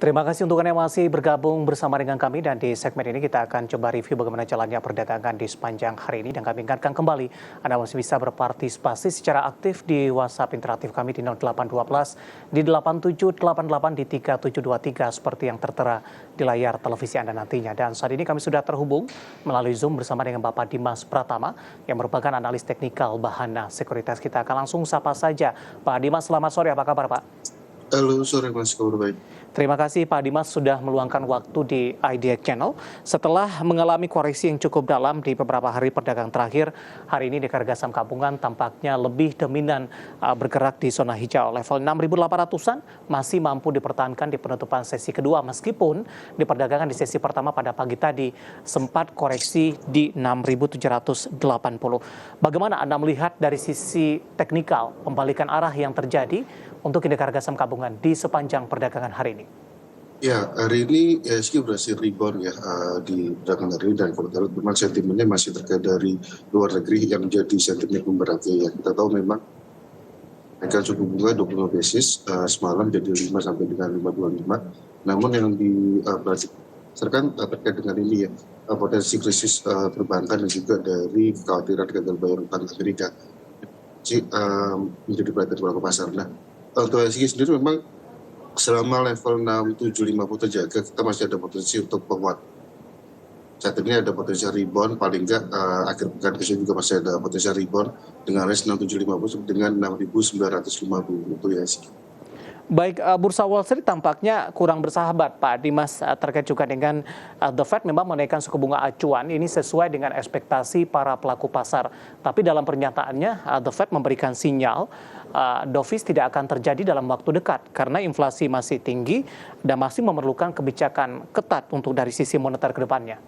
Terima kasih untuk Anda yang masih bergabung bersama dengan kami dan di segmen ini kita akan coba review bagaimana jalannya perdagangan di sepanjang hari ini dan kami ingatkan kembali Anda masih bisa berpartisipasi secara aktif di WhatsApp interaktif kami di 0812 di 8788 di 3723 seperti yang tertera di layar televisi Anda nantinya. Dan saat ini kami sudah terhubung melalui Zoom bersama dengan Bapak Dimas Pratama yang merupakan analis teknikal Bahana Sekuritas. Kita akan langsung sapa saja. Pak Dimas, selamat sore, apa kabar Pak? Halo, sore Mas, kabar baik. Terima kasih Pak Dimas sudah meluangkan waktu di Idea Channel. Setelah mengalami koreksi yang cukup dalam di beberapa hari perdagangan terakhir, hari ini di harga saham gabungan tampaknya lebih dominan bergerak di zona hijau. Level 6.800-an masih mampu dipertahankan di penutupan sesi kedua meskipun di perdagangan di sesi pertama pada pagi tadi sempat koreksi di 6.780. Bagaimana Anda melihat dari sisi teknikal pembalikan arah yang terjadi untuk indeks harga saham gabungan di sepanjang perdagangan hari ini? Ya, hari ini IHSG berhasil rebound ya di perdagangan hari ini, dan kalau kita lihat memang sentimennya masih terkait dari luar negeri yang menjadi sentimen pemberatnya ya. Kita tahu memang kenaikan suku bunga 25 basis semalam jadi 5 sampai dengan 5,25. Namun yang berdasarkan terkait dengan ini ya, potensi krisis perbankan dan juga dari kekhawatiran gagal bayar utang Amerika menjadi perhatian pelaku pasar. Nah, untuk IHSG sendiri memang selama level 6750 terjaga, kita masih ada potensi untuk penguat. Saat ini ada potensi rebound, paling nggak akhir pekan ke sini juga masih ada potensi rebound dengan range 6750 dengan 6950 untuk IHSG. Baik, bursa Wall Street tampaknya kurang bersahabat, Pak Dimas, terkait juga dengan The Fed memang menaikkan suku bunga acuan. Ini sesuai dengan ekspektasi para pelaku pasar. Tapi dalam pernyataannya, The Fed memberikan sinyal dovish tidak akan terjadi dalam waktu dekat karena inflasi masih tinggi dan masih memerlukan kebijakan ketat untuk dari sisi moneter ke depannya.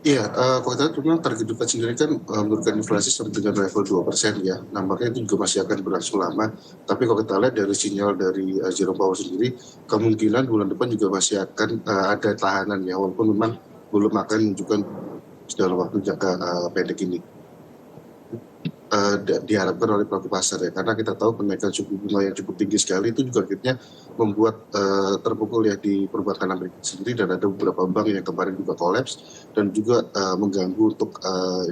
Iya, kalau kita lihat memang target The Fed sendiri kan menurunkan inflasi sampai dengan level 2% ya. Nampaknya itu juga masih akan berlangsung lama. Tapi kalau kita lihat dari sinyal dari Jerome Powell sendiri, kemungkinan bulan depan juga masih akan ada tahanan ya, walaupun memang belum akan menunjukkan dalam waktu jangka pendek ini. Diharapkan oleh pelaku pasar ya, karena kita tahu kenaikan suku bunga yang cukup tinggi sekali itu juga akhirnya membuat terpukul ya di perbankan Amerika sendiri, dan ada beberapa bank yang kemarin juga kolaps dan juga mengganggu untuk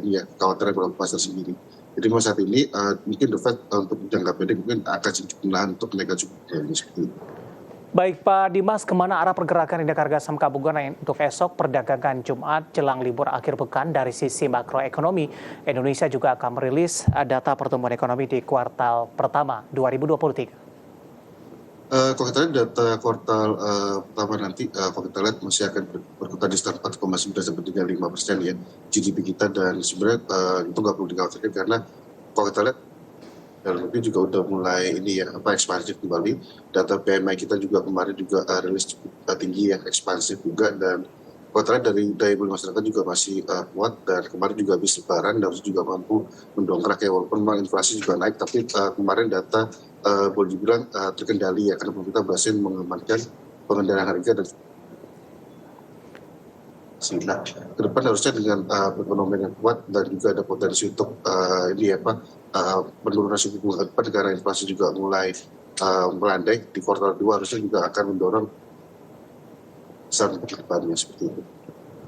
ini ya, kekhawatiran pelaku pasar sendiri. Jadi saat ini mungkin The Fed untuk jangka pendek mungkin akan sedikit menahan untuk kenaikan suku bunga ini seperti itu. Baik Pak Dimas, kemana arah pergerakan indeks harga saham gabungan untuk esok perdagangan Jumat jelang libur akhir pekan? Dari sisi makroekonomi, Indonesia juga akan merilis data pertumbuhan ekonomi di kuartal pertama 2023. Kalau kita lihat data kuartal pertama nanti, kalau kita lihat masih akan berkutat di sekitar 4,9 sampai dengan 5% ya GDP kita, dan sebenarnya itu nggak perlu dikhawatirkan karena kalau kita lihat dalam negeri juga udah mulai ini ya, ekspansif kembali. Data PMI kita juga kemarin juga rilis cukup tinggi ya, ekspansif juga, dan kalau dari daya beli masyarakat juga masih kuat, dan kemarin juga habis lebaran dan juga mampu mendongkrak ya, walaupun memang inflasi juga naik, tapi kemarin data boleh dibilang terkendali ya, karena pemerintah berhasil mengamankan pengendalian harga dan nah, ke depan harusnya dengan perekonomian yang kuat dan juga ada potensi untuk penurunan suku bunga ke depan karena inflasi juga mulai melandai di kuartal 2, harusnya juga akan mendorong besar ke depannya seperti itu.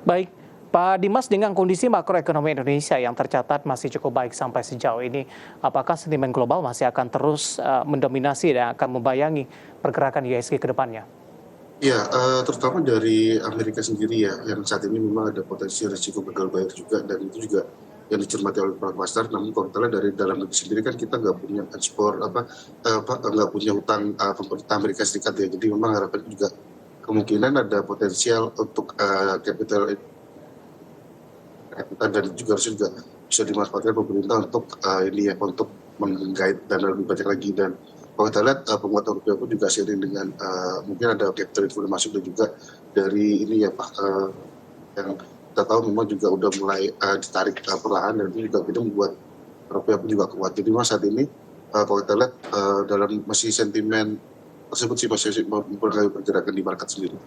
Baik, Pak Dimas, dengan kondisi makroekonomi Indonesia yang tercatat masih cukup baik sampai sejauh ini, apakah sentimen global masih akan terus mendominasi dan akan membayangi pergerakan IHSG ke depannya? Ya, terutama dari Amerika sendiri ya, yang saat ini memang ada potensi risiko gagal bayar juga, dan itu juga yang dicermati oleh pelaku pasar. Namun kalau kita lihat dari dalam negeri sendiri kan kita nggak punya ekspor nggak punya utang pemerintah Amerika Serikat ya, jadi memang harapan juga kemungkinan ada potensial untuk capital dan juga harusnya juga bisa dimanfaatkan pemerintah untuk ini ya, untuk menggait dana lebih banyak lagi. Dan kalau kita lihat penguatan rupiah pun juga seiring dengan mungkin ada capital inflow masuk, dan juga dari ini ya Pak, yang kita tahu memang juga udah mulai ditarik perlahan, dan itu juga kita membuat rupiah pun juga kuat. Jadi saat ini kalau kita lihat dalam masih sentimen tersebut sih masih mempengaruhi pergerakan di market sendiri.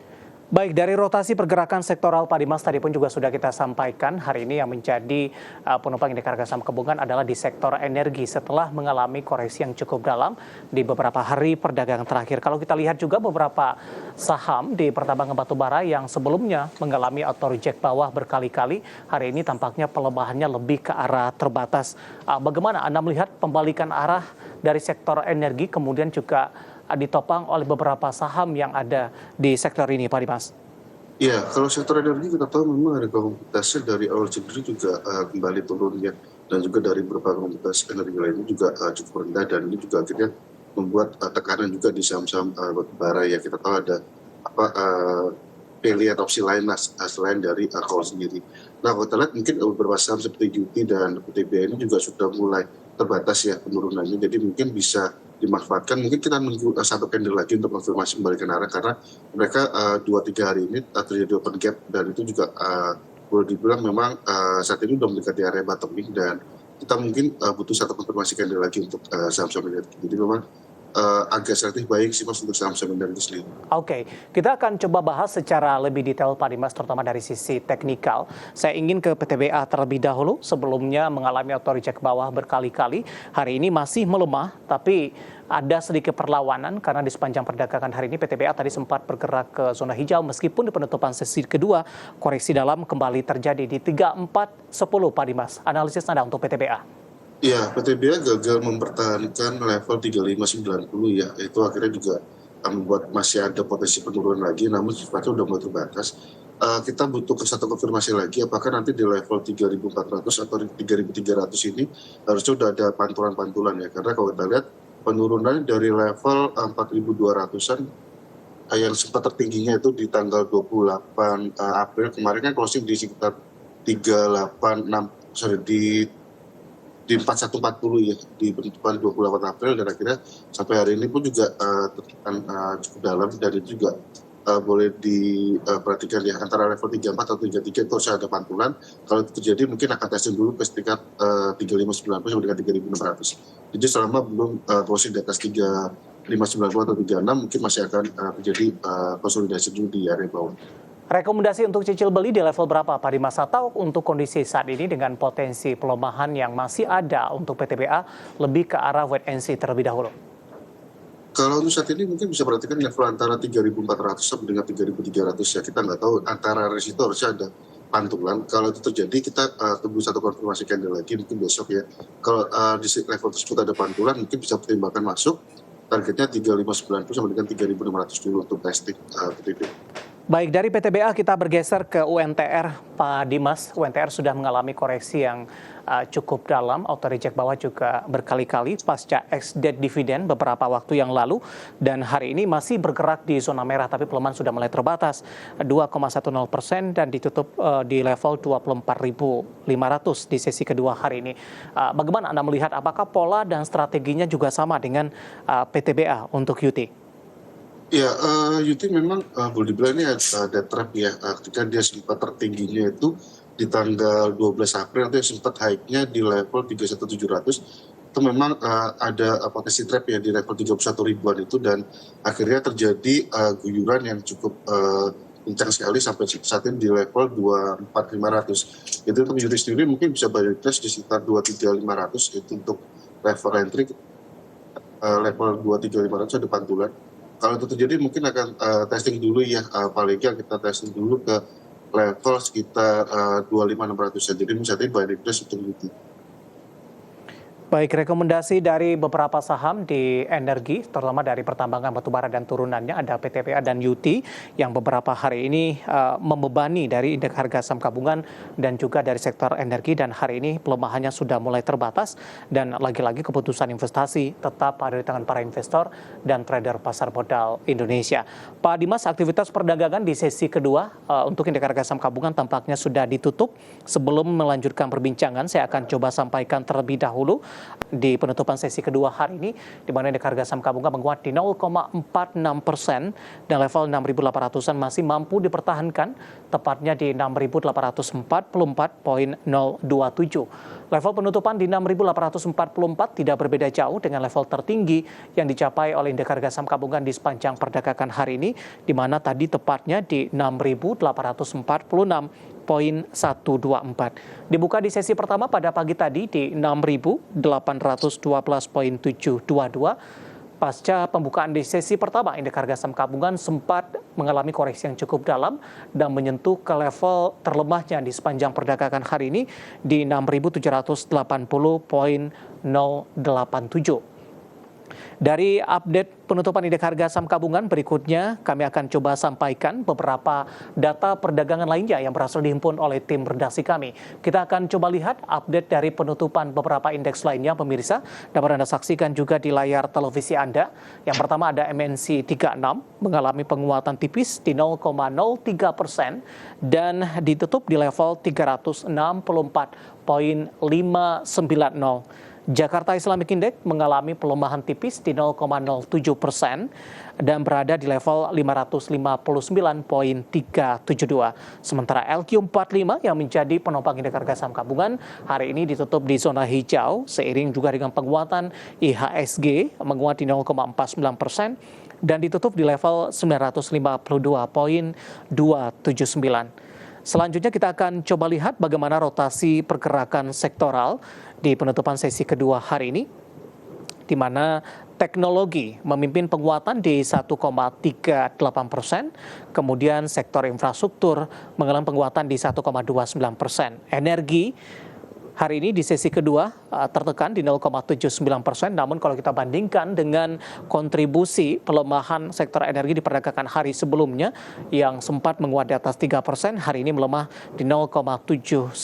Baik, dari rotasi pergerakan sektoral Pak Dimas tadi pun juga sudah kita sampaikan, hari ini yang menjadi penumpang indeks harga saham gabungan adalah di sektor energi setelah mengalami koreksi yang cukup dalam di beberapa hari perdagangan terakhir. Kalau kita lihat juga beberapa saham di pertambangan batubara yang sebelumnya mengalami auto reject bawah berkali-kali, hari ini tampaknya pelemahannya lebih ke arah terbatas. Bagaimana Anda melihat pembalikan arah dari sektor energi kemudian juga ditopang oleh beberapa saham yang ada di sektor ini, Pak Dimas? Ya, kalau sektor energi kita tahu memang ada komoditasnya dari awal Januari juga kembali turun ya, dan juga dari beberapa komoditas energi lainnya juga cukup rendah, dan ini juga akhirnya membuat tekanan juga di saham-saham batubara ya. Kita tahu ada pilihan opsi lain selain dari call sendiri. Nah, kalau kita lihat mungkin beberapa saham seperti UT dan PTBA ini juga sudah mulai terbatas ya penurunannya, jadi mungkin bisa dimanfaatkan. Mungkin kita nunggu satu candle lagi untuk konfirmasi membalikan arah, karena mereka 2-3 hari ini terjadi open gap, dan itu juga boleh dibilang memang saat ini sudah mendekati area bottoming, dan kita mungkin butuh satu konfirmasi candle lagi untuk saham-saham energi. Jadi memang agak relatif baik sih Mas untuk saham-saham energi sendiri. Oke, kita akan coba bahas secara lebih detail Pak Dimas, terutama dari sisi teknikal. Saya ingin ke PTBA terlebih dahulu, sebelumnya mengalami auto reject bawah berkali-kali. Hari ini masih melemah, tapi ada sedikit perlawanan karena di sepanjang perdagangan hari ini PTBA tadi sempat bergerak ke zona hijau, meskipun di penutupan sesi kedua koreksi dalam kembali terjadi di 3410 Pak Dimas. Analisis Anda untuk PTBA? Ya, PTBA gagal mempertahankan level 3590 ya, itu akhirnya juga membuat masih ada potensi penurunan lagi, namun sifatnya sudah mulai terbatas. Kita butuh satu konfirmasi lagi, apakah nanti di level 3.400 atau 3.300 ini harusnya sudah ada pantulan-pantulan ya, karena kalau kita lihat penurunan dari level 4.200-an yang sempat tertingginya itu di tanggal 28 April, kemarin kan closing di sekitar 4140 ya, di penutupan 28 April, dan akhirnya sampai hari ini pun juga tertekan cukup dalam, dan itu juga boleh diperhatikan ya, antara level 34 atau 33 itu harus ada pantulan. Kalau itu terjadi mungkin akan testing dulu ke sekitar 3590 sampai dengan 3600. Jadi selama belum closing di atas 3590 atau 36 mungkin masih akan terjadi konsolidasi dulu di area bawah. Rekomendasi untuk cicil beli di level berapa Pak Dimas, atau untuk kondisi saat ini dengan potensi pelemahan yang masih ada untuk PTBA lebih ke arah wait and see terlebih dahulu? Kalau untuk saat ini mungkin bisa perhatikan level antara 3.400 sampai dengan 3.300 ya. Kita nggak tahu, antara resiko harusnya ada pantulan. Kalau itu terjadi kita tunggu satu konfirmasi candle lagi mungkin besok ya. Kalau di level tersebut ada pantulan, mungkin bisa pertimbangkan masuk. Targetnya 3.590 sampai dengan 3.600 dulu untuk testing PTBA. Baik, dari PTBA kita bergeser ke UNTR, Pak Dimas. UNTR sudah mengalami koreksi yang cukup dalam, auto reject bawah juga berkali-kali pasca ex-dead dividend beberapa waktu yang lalu, dan hari ini masih bergerak di zona merah, tapi pelemahan sudah mulai terbatas, 2,10% dan ditutup di level 24.500 di sesi kedua hari ini. Bagaimana Anda melihat, apakah pola dan strateginya juga sama dengan PTBA untuk UT? Ya, UT memang boleh dibilang ini ada trap ya, ketika dia sempat tertingginya itu di tanggal 12 April, itu sempat high-nya di level 31.700, itu memang ada potensi trap ya di level 31 ribuan itu, dan akhirnya terjadi guyuran yang cukup kencang sekali sampai saat ini di level 24.500. Itu untuk UT sendiri mungkin bisa balik test di sekitar 23.500, itu untuk level entry. Level 23.500 ada pantulan. Kalau itu terjadi mungkin akan testing dulu ya, paling nggak kita testing dulu ke level sekitar 25.600 ya. Jadi misalnya buying price untuk UT. Baik, rekomendasi dari beberapa saham di energi, terutama dari pertambangan batubara dan turunannya, ada PTBA dan UT yang beberapa hari ini membebani dari indeks harga saham gabungan dan juga dari sektor energi, dan hari ini pelemahannya sudah mulai terbatas, dan lagi-lagi keputusan investasi tetap ada di tangan para investor dan trader pasar modal Indonesia. Pak Dimas, aktivitas perdagangan di sesi kedua untuk indeks harga saham gabungan tampaknya sudah ditutup. Sebelum melanjutkan perbincangan, saya akan coba sampaikan terlebih dahulu di penutupan sesi kedua hari ini, di mana indeks harga saham gabungan menguat di 0,46% dan level 6.800-an masih mampu dipertahankan, tepatnya di 6.844,027. Level penutupan di 6.844 tidak berbeda jauh dengan level tertinggi yang dicapai oleh indeks harga saham gabungan di sepanjang perdagangan hari ini, di mana tadi tepatnya di 6.846,124. Dibuka di sesi pertama pada pagi tadi di 6.812,722. Pasca pembukaan di sesi pertama, indeks harga saham gabungan sempat mengalami koreksi yang cukup dalam dan menyentuh ke level terlemahnya di sepanjang perdagangan hari ini di 6.780,087. Dari update penutupan indeks harga saham gabungan berikutnya, kami akan coba sampaikan beberapa data perdagangan lainnya yang berhasil dihimpun oleh tim redaksi kami. Kita akan coba lihat update dari penutupan beberapa indeks lainnya, pemirsa. Dapat Anda saksikan juga di layar televisi Anda. Yang pertama ada MNC 36 mengalami penguatan tipis di 0,03% dan ditutup di level 364,590. Jakarta Islamic Index mengalami pelemahan tipis di 0,07% dan berada di level 559,372. Sementara LQ45 yang menjadi penopang indeks harga saham gabungan hari ini ditutup di zona hijau seiring juga dengan penguatan IHSG menguat di 0,49% dan ditutup di level 952,279. Selanjutnya kita akan coba lihat bagaimana rotasi pergerakan sektoral di penutupan sesi kedua hari ini, di mana teknologi memimpin penguatan di 1,38%, kemudian sektor infrastruktur mengalami penguatan di 1,29%. Energi hari ini di sesi kedua tertekan di 0,79%, namun kalau kita bandingkan dengan kontribusi pelemahan sektor energi di perdagangan hari sebelumnya yang sempat menguat di atas 3%, hari ini melemah di 0,79%.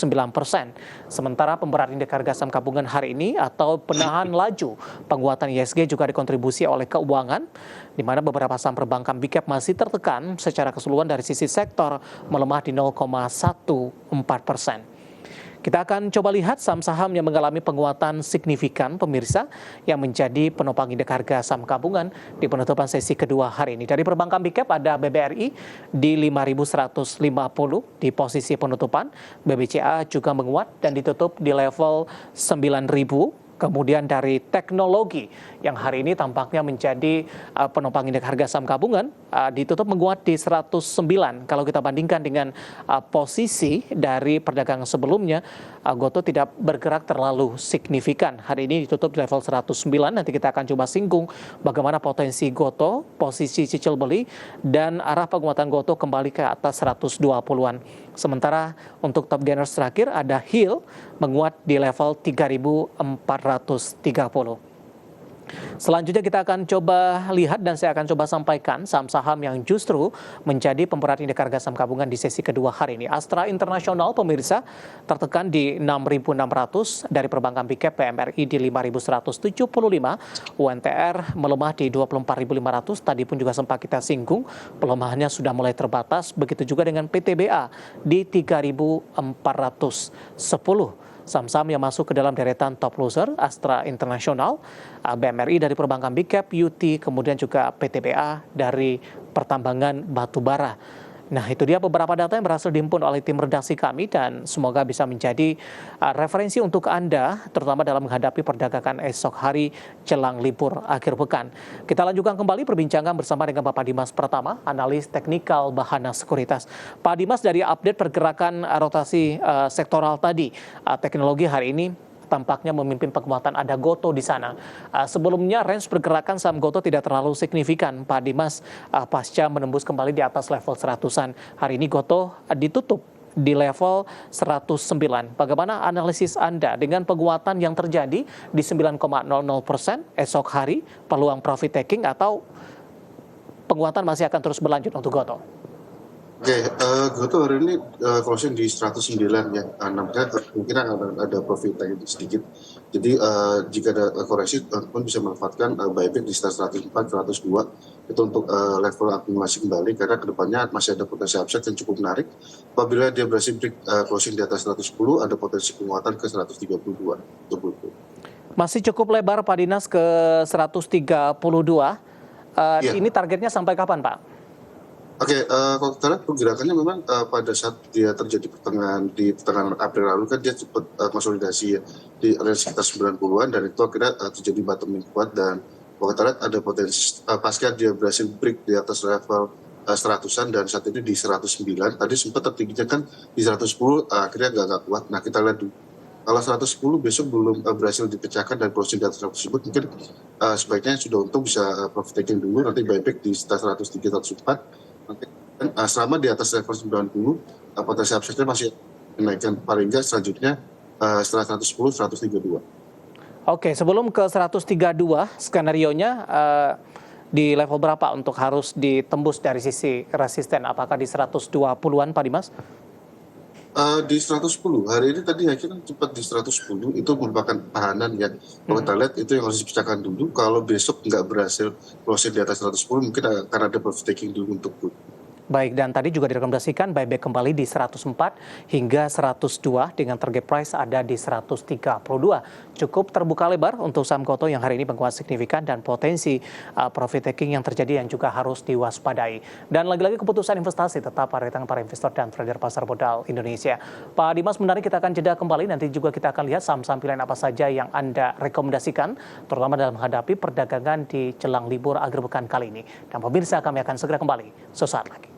Sementara pemberat indeks harga saham gabungan hari ini atau penahan laju penguatan IHSG juga dikontribusi oleh keuangan, di mana beberapa saham perbankan big cap masih tertekan secara keseluruhan dari sisi sektor melemah di 0,14%. Kita akan coba lihat saham-saham yang mengalami penguatan signifikan, pemirsa, yang menjadi penopang indeks harga saham gabungan di penutupan sesi kedua hari ini. Dari perbankan big cap ada BBRI di 5.150 di posisi penutupan. BBCA juga menguat dan ditutup di level 9.000. Kemudian dari teknologi yang hari ini tampaknya menjadi penopang indeks harga saham gabungan ditutup menguat di 109. Kalau kita bandingkan dengan posisi dari perdagangan sebelumnya, Gotoh tidak bergerak terlalu signifikan. Hari ini ditutup di level 109. Nanti kita akan coba singgung bagaimana potensi Gotoh, posisi cicil beli, dan arah penguatan Gotoh kembali ke atas 120-an. Sementara untuk top gainers terakhir ada Hill menguat di level 3.430. Selanjutnya kita akan coba lihat dan saya akan coba sampaikan saham-saham yang justru menjadi pemberat indeks harga saham gabungan di sesi kedua hari ini. Astra Internasional, pemirsa, tertekan di 6.600, dari perbankan big cap PMRI di 5.175, UNTR melemah di 24.500, tadi pun juga sempat kita singgung, pelemahannya sudah mulai terbatas, begitu juga dengan PTBA di 3.410. Saham-saham yang masuk ke dalam deretan top loser, Astra Internasional, BMRI dari perbankan big cap, UT, kemudian juga PTBA dari pertambangan batubara. Nah, itu dia beberapa data yang berhasil dihimpun oleh tim redaksi kami dan semoga bisa menjadi referensi untuk Anda, terutama dalam menghadapi perdagangan esok hari jelang libur akhir pekan. Kita lanjutkan kembali perbincangan bersama dengan Bapak Dimas Pratama, analis teknikal Bahana Sekuritas. Pak Dimas, dari update pergerakan rotasi sektoral tadi, teknologi hari ini tampaknya memimpin penguatan, ada Gotoh di sana. Sebelumnya range pergerakan saham Gotoh tidak terlalu signifikan, Pak Dimas, pasca menembus kembali di atas level 100-an. Hari ini Gotoh ditutup di level 109. Bagaimana analisis Anda dengan penguatan yang terjadi di 9,00% esok hari, peluang profit taking atau penguatan masih akan terus berlanjut untuk Gotoh? Oke, Gotoh hari ini closing di 109 ya, nampaknya kemungkinan ada profit taking sedikit. Jadi jika ada koreksi, teman-teman bisa memanfaatkan buyback di sekitar 104, 102 itu untuk level akumulasi kembali karena kedepannya masih ada potensi upside yang cukup menarik. Apabila dia berhasil break closing di atas 110, ada potensi penguatan ke 132 untuk Gotoh. Masih cukup lebar Pak Dinas ke 132. Iya. Ini targetnya sampai kapan Pak? Oke, kalau kita lihat pergerakannya memang pada saat dia terjadi di pertengahan April lalu kan dia cepat konsolidasi ya di area sekitar 90-an dan itu akhirnya terjadi bottom yang kuat dan kalau kita lihat ada potensi pasca dia berhasil break di atas level 100-an dan saat ini di 109. Tadi sempat tertingginya kan di 110, akhirnya agak kuat. Nah, kita lihat dulu. Kalau 110 besok belum berhasil dipecahkan dan closing di atas tersebut, mungkin sebaiknya sudah untung bisa profit taking dulu, nanti buyback di sekitar 103, 104. Nanti selama di atas level 90, potensi upside-nya masih menaikkan paling nggak selanjutnya setelah 110, 132. Oke, sebelum ke 132, skenarionya di level berapa untuk harus ditembus dari sisi resisten? Apakah di 120-an Pak Dimas? Di 110, hari ini tadi akhirnya cepat di 110, itu merupakan tahanan yang kalau kita lihat itu yang harus dipecahkan dulu. Kalau besok nggak berhasil closing di atas 110, mungkin akan ada profit taking dulu untuk Baik, dan tadi juga direkomendasikan buyback kembali di 104 hingga 102 dengan target price ada di 132. Cukup terbuka lebar untuk saham Gotoh yang hari ini menguat signifikan dan potensi profit taking yang terjadi yang juga harus diwaspadai. Dan lagi-lagi keputusan investasi tetap pada tangan para investor dan trader pasar modal Indonesia. Pak Dimas, menarik, kita akan jeda kembali. Nanti juga kita akan lihat saham-saham pilihan apa saja yang Anda rekomendasikan, terutama dalam menghadapi perdagangan di jelang libur akhir pekan kali ini. Dan pemirsa, kami akan segera kembali sesaat lagi.